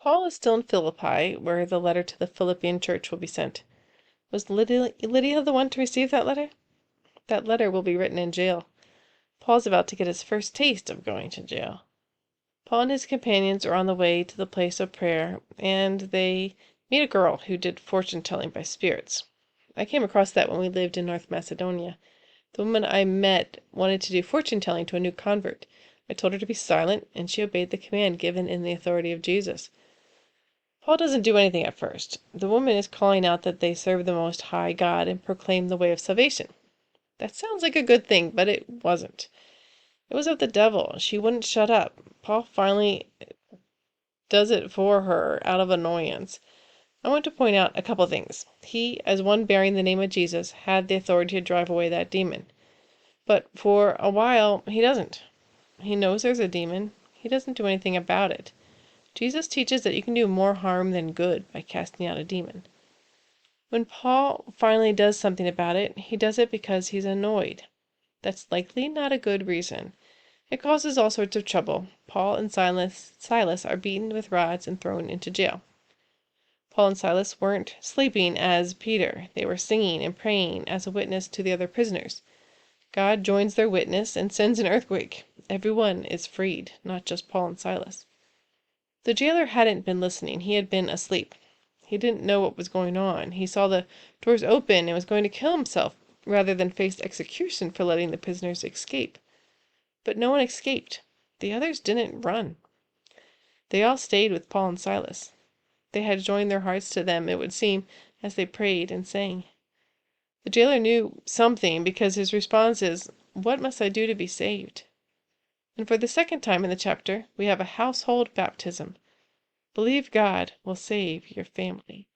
Paul is still in Philippi, where the letter to the Philippian church will be sent. Was Lydia the one to receive that letter? That letter will be written in jail. Paul's about to get his first taste of going to jail. Paul and his companions are on the way to the place of prayer, and they meet a girl who did fortune-telling by spirits. I came across that when we lived in North Macedonia. The woman I met wanted to do fortune-telling to a new convert. I told her to be silent, and she obeyed the command given in the authority of Jesus. Paul doesn't do anything at first. The woman is calling out that they serve the Most High God and proclaim the way of salvation. That sounds like a good thing, but it wasn't. It was of the devil. She wouldn't shut up. Paul finally does it for her out of annoyance. I want to point out a couple things. He, as one bearing the name of Jesus, had the authority to drive away that demon. But for a while, he doesn't. He knows there's a demon. He doesn't do anything about it. Jesus teaches that you can do more harm than good by casting out a demon. When Paul finally does something about it, he does it because he's annoyed. That's likely not a good reason. It causes all sorts of trouble. Paul and Silas are beaten with rods and thrown into jail. Paul and Silas weren't sleeping as Peter. They were singing and praying as a witness to the other prisoners. God joins their witness and sends an earthquake. Everyone is freed, not just Paul and Silas. The jailer hadn't been listening. He had been asleep. He didn't know what was going on. He saw the doors open and was going to kill himself rather than face execution for letting the prisoners escape. But no one escaped. The others didn't run. They all stayed with Paul and Silas. They had joined their hearts to them, it would seem, as they prayed and sang. The jailer knew something because his response is, "What must I do to be saved?" And for the second time in the chapter, we have a household baptism. Believe God will save your family.